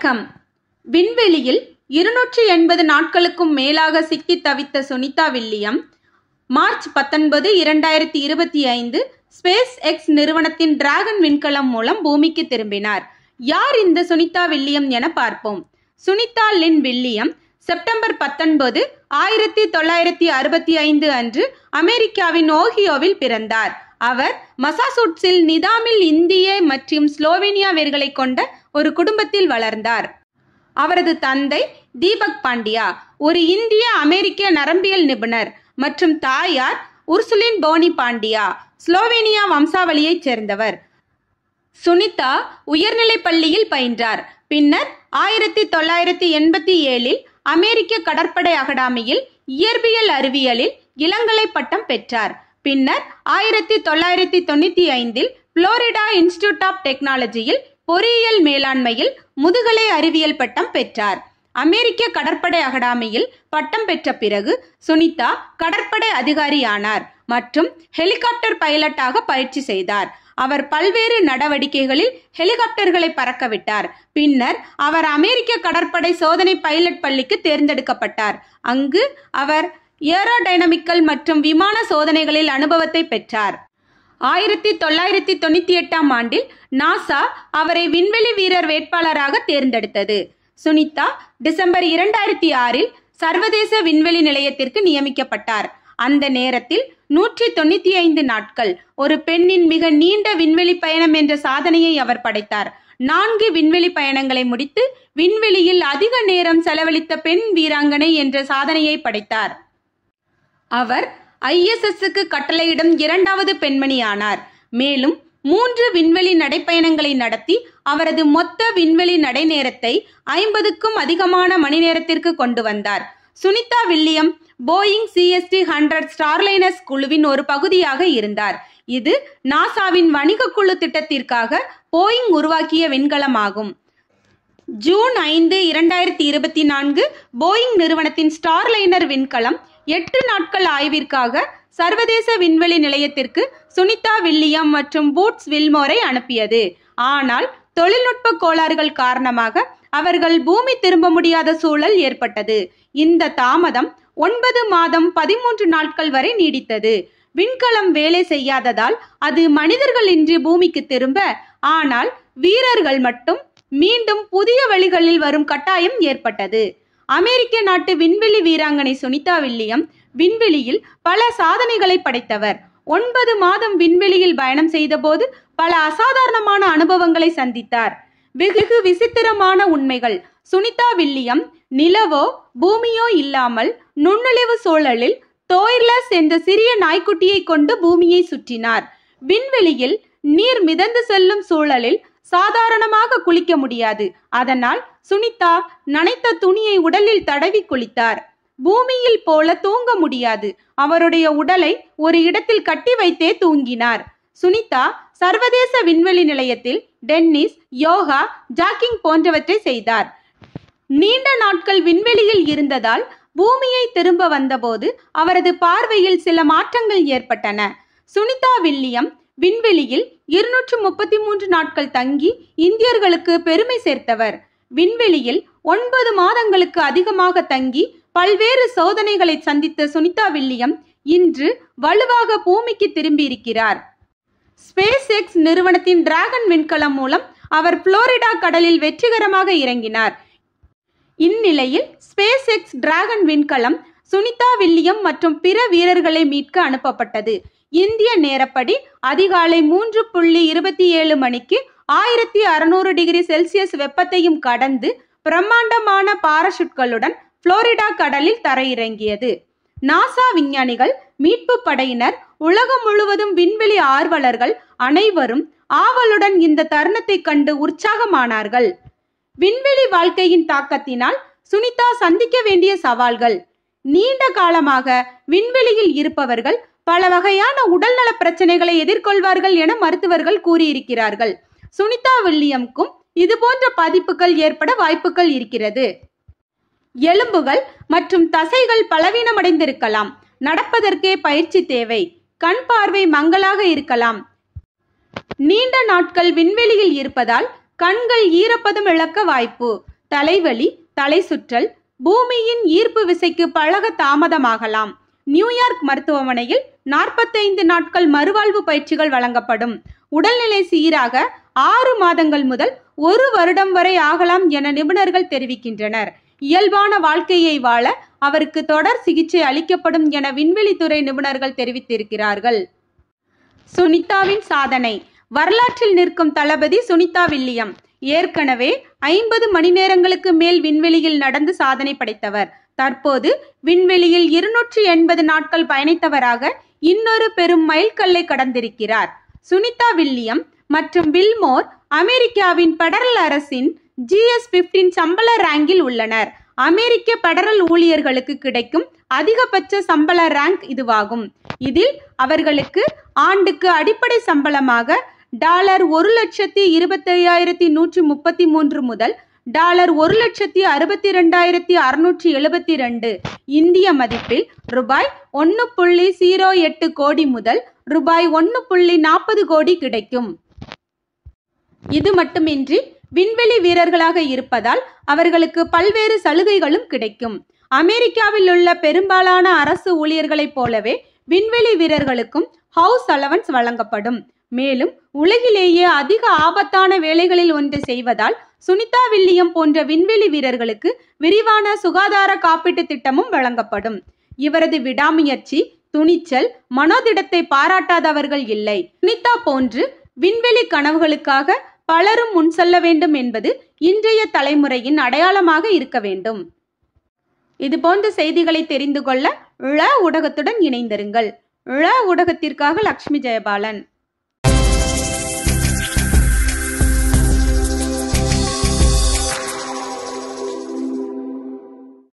வணக்கம். விண்வெளியில் 280 நாட்களுக்கும் மேலாக சிக்கி தவித்த Sunita William March 19, 2025 SpaceX நிறுவனத்தின் டிராகன் விண்கலம் மூலம் பூமிக்கு திரும்பினார். யார் இந்த சுனிதா வில்லியம் என பார்ப்போம். சுனிதா லின் வில்லியம் செப்டம்பர் 19, 1965 அன்று அமெரிக்காவின் ஓஹியோவில் பிறந்தார். அவர் மசாசூட்ஸில் நிதாமில் இந்திய மற்றும் ஸ்லோவேனியா வேர்களை கொண்ட ஒரு குடும்பத்தில் வளர்ந்தார். அவரது தந்தை தீபக் பாண்டியா ஒரு இந்திய அமெரிக்க நரம்பியல் நிபுணர் மற்றும் தாயார் உர்சுலின் போனி பாண்டியா ஸ்லோவேனியா வம்சாவளியைச் சேர்ந்தவர். சுனிதா உயர்நிலை பள்ளியில் பயின்றார். பின்னர் 1987 அமெரிக்க கடற்படை அகாடமியில் இயற்பியல் அறிவியலில் இளங்கலை பட்டம் பெற்றார். பின்னர் 1995 புளோரிடா இன்ஸ்டிடியூட் ஆஃப் டெக்னாலஜியில் பொறியியல் மேலாண்மையில் முதுகலை அறிவியல் பட்டம் பெற்றார். அமெரிக்க கடற்படை அகாடமியில் பட்டம் பெற்ற பிறகு சுனிதா கடற்படை அதிகாரியானார் மற்றும் ஹெலிகாப்டர் பைலட்டாக பயிற்சி செய்தார். அவர் பல்வேறு நடவடிக்கைகளில் ஹெலிகாப்டர்களை பறக்கவிட்டார். பின்னர் அவர் அமெரிக்க கடற்படை சோதனை பைலட் பள்ளிக்கு தேர்ந்தெடுக்கப்பட்டார். அங்கு அவர் ஏரோடைனமிக்கல் மற்றும் விமான சோதனைகளில் அனுபவத்தை பெற்றார். 1998 ஆண்டில் நாசா அவரை விண்வெளி வீரர் வேட்பாளராக தேர்ந்தெடுத்தது. சுனிதா டிசம்பர் 2006 சர்வதேச விண்வெளி நிலையத்திற்கு நியமிக்கப்பட்டார். அந்த நேரத்தில் 195 நாட்கள் ஒரு பெண்ணின் மிக நீண்ட விண்வெளி பயணம் என்ற சாதனையை அவர் படைத்தார். 4 விண்வெளி பயணங்களை முடித்து விண்வெளியில் அதிக நேரம் செலவழித்த பெண் வீராங்கனை என்ற சாதனையை படைத்தார். அவர் ISSக்கு கட்டளையிடும் 2வது பெண்மணியானார். மேலும் 3 விண்வெளி நடைப்பயணங்களை நடத்தி அவரது மொத்த விண்வெளி நடை நேரத்தை 50க்கும் அதிகமான மணி நேரத்திற்கு கொண்டு வந்தார். சுனிதா வில்லியம் போயிங் CST-100 ஸ்டார்லைனர்ஸ் குழுவின் ஒரு பகுதியாக இருந்தார். இது நாசாவின் வணிக குழு திட்டத்திற்காக போயிங் உருவாக்கிய விண்கலமாகும். ஜூன் 5, 2024 போயிங் நிறுவனத்தின் ஸ்டார்லைனர் விண்கலம் 8 நாட்கள் ஆய்விற்காக சர்வதேச விண்வெளி நிலையத்திற்கு சுனிதா வில்லியம் மற்றும் பூட்ஸ் வில்மோரை அனுப்பியது. ஆனால் தொழில்நுட்ப கோளாறுகள் காரணமாக அவர்கள் பூமி திரும்ப முடியாத சூழல் ஏற்பட்டது. இந்த தாமதம் 9 மாதம் 13 நாட்கள் வரை நீடித்தது. விண்கலம் வேலை செய்யாததால் அது மனிதர்கள் இன்றி பூமிக்கு திரும்ப, ஆனால் வீரர்கள் மட்டும் மீண்டும் புதிய வழிகளில் வரும் கட்டாயம் ஏற்பட்டது. அமெரிக்க நாட்டு விண்வெளி வீராங்கனை சுனிதா வில்லியம் விண்வெளியில் பல சாதனைகளை படைத்தவர். 9 மாதம் விண்வெளியில் பயணம் செய்தபோது பல அசாதாரணமான அனுபவங்களை சந்தித்தார். வெகு விசித்திரமான உண்மைகள். சுனிதா வில்லியம் நிலவோ பூமியோ இல்லாமல் நுண்ணழிவு சூழலில் டோய்லஸ் என்ற சிறிய நாய்க்குட்டியை கொண்டு பூமியை சுற்றினார். விண்வெளியில் நீர் மிதந்து செல்லும் சூழலில் சாதாரணமாக குளிக்க முடியாது. அதனால் சுனிதா நனைத்த துணியை உடலில் தடவி குளித்தார். பூமியில் போல தூங்க முடியாது. அவருடைய உடலை ஒரு இடத்தில் கட்டி வைத்தே தூங்கினார். சுனிதா சர்வதேச விண்வெளி நிலையத்தில் டென்னிஸ், யோகா, ஜாக்கிங் போன்றவற்றை செய்தார். நீண்ட நாட்கள் விண்வெளியில் இருந்ததால் பூமியை திரும்ப வந்தபோது அவரது பார்வையில் சில மாற்றங்கள் ஏற்பட்டன. சுனிதா வில்லியம் விண்வெளியில் 233 நாட்கள் தங்கி இந்தியர்களுக்கு பெருமை சேர்த்தவர். விண்வெளியில் 9 மாதங்களுக்கு அதிகமாக தங்கி பல்வேறு சோதனைகளை சந்தித்த சுனிதா வில்லியம் இன்று வலுவாக பூமிக்கு திரும்பியிருக்கிறார். ஸ்பேஸ் எக்ஸ் நிறுவனத்தின் டிராகன் விண்கலம் மூலம் அவர் புளோரிடா கடலில் வெற்றிகரமாக இறங்கினார். இந்நிலையில் ஸ்பேஸ் எக்ஸ் டிராகன் விண்கலம் சுனிதா வில்லியம் மற்றும் பிற வீரர்களை மீட்க அனுப்பப்பட்டது. இந்திய நேரப்படி அதிகாலை 3:27 மணிக்கு 1600 டிகிரி செல்சியஸ் வெப்பத்தையும் கடந்து பிரம்மாண்டமான பாராசூட்களுடன் புளோரிடா கடலில் தரையிறங்கியது. நாசா விஞ்ஞானிகள், மீட்பு படையினர், உலகம் முழுவதும் விண்வெளி ஆர்வலர்கள் அனைவரும் ஆவலுடன் இந்த தருணத்தை கண்டு உற்சாகமானார்கள். விண்வெளி வாழ்க்கையின் தாக்கத்தினால் சுனிதா சந்திக்க வேண்டிய சவால்கள். நீண்ட காலமாக விண்வெளியில் இருப்பவர்கள் பல வகையான உடல்நல பிரச்சனைகளை எதிர்கொள்வார்கள் என மருத்துவர்கள் கூறியிருக்கிறார்கள். சுனிதா வில்லியம்க்கும் இதுபோன்ற பாதிப்புகள் ஏற்பட வாய்ப்புகள் இருக்கிறது. எலும்புகள் மற்றும் தசைகள் பலவீனமடைந்திருக்கலாம். நடப்பதற்கே பயிற்சி தேவை. கண் பார்வை மங்கலாக இருக்கலாம். நீண்ட நாட்கள் விண்வெளியில் இருப்பதால் கண்கள் ஈரப்பதம் இழக்க வாய்ப்பு. தலைவலி, தலை சுற்றல், பூமியின் ஈர்ப்பு விசைக்கு பழக தாமதமாகலாம். நியூயார்க் மருத்துவமனையில் 45 நாட்கள் மறுவாழ்வு பயிற்சிகள் வழங்கப்படும். உடல்நிலை சீராக 6 மாதங்கள் முதல் 1 வருடம் வரை ஆகலாம் என நிபுணர்கள் தெரிவிக்கின்றனர். இயல்பான வாழ்க்கையை வாழ அவருக்கு தொடர் சிகிச்சை அளிக்கப்படும் என விண்வெளித்துறை நிபுணர்கள் தெரிவித்திருக்கிறார்கள். சுனிதாவின் சாதனை. வரலாற்றில் நிற்கும் தளபதி சுனிதா வில்லியம். ஏற்கனவே 50 மணி நேரங்களுக்கு மேல் விண்வெளியில் நடந்து சாதனை படைத்தவர். தற்போது விண்வெளியில் 280 நாட்கள் பயணித்தவராக இன்னொரு பெரும் மைல்கல்லை கடந்திருக்கிறார். சுனிதா வில்லியம் மற்றும் வில்மோர் அமெரிக்காவின் பெடரல் அரசின் GS-15 சம்பள ரேங்கில் உள்ளனர். அமெரிக்க பெடரல் ஊழியர்களுக்கு கிடைக்கும் அதிகபட்ச சம்பள ரேங்க் இதுவாகும். இதில் அவர்களுக்கு ஆண்டுக்கு அடிப்படை சம்பளமாக $1,25,133 முதல் $1,62,672 இந்திய மதிப்பில் ரூபாய் 1.08 கோடி முதல் ரூபாய் 1.40 கோடி கிடைக்கும். இது மட்டுமின்றி விண்வெளி வீரர்களாக இருப்பதால் அவர்களுக்கு பல்வேறு சலுகைகளும் கிடைக்கும். அமெரிக்காவில் உள்ள பெரும்பாலான அரசு ஊழியர்களைப் போலவே விண்வெளி வீரர்களுக்கும் ஹவுஸ் அலவன்ஸ் வழங்கப்படும். மேலும் உலகிலேயே அதிக ஆபத்தான வேலைகளில் ஒன்று செய்வதால் சுனிதா வில்லியம் போன்ற விண்வெளி வீரர்களுக்கு விரிவான சுகாதார காப்பீட்டு திட்டமும் வழங்கப்படும். இவரது விடாமுயற்சி, துணிச்சல், மனோதிடத்தை பாராட்டாதவர்கள் இல்லை. சுனிதா போன்று விண்வெளி கனவுகளுக்காக பலரும் முன் செல்ல வேண்டும் என்பது இன்றைய தலைமுறையின் அடையாளமாக இருக்க வேண்டும். இதுபோன்ற செய்திகளை தெரிந்து கொள்ள ழ ஊடகத்துடன் இணைந்திருங்கள். ழ ஊடகத்திற்காக லட்சுமி ஜெயபாலன்.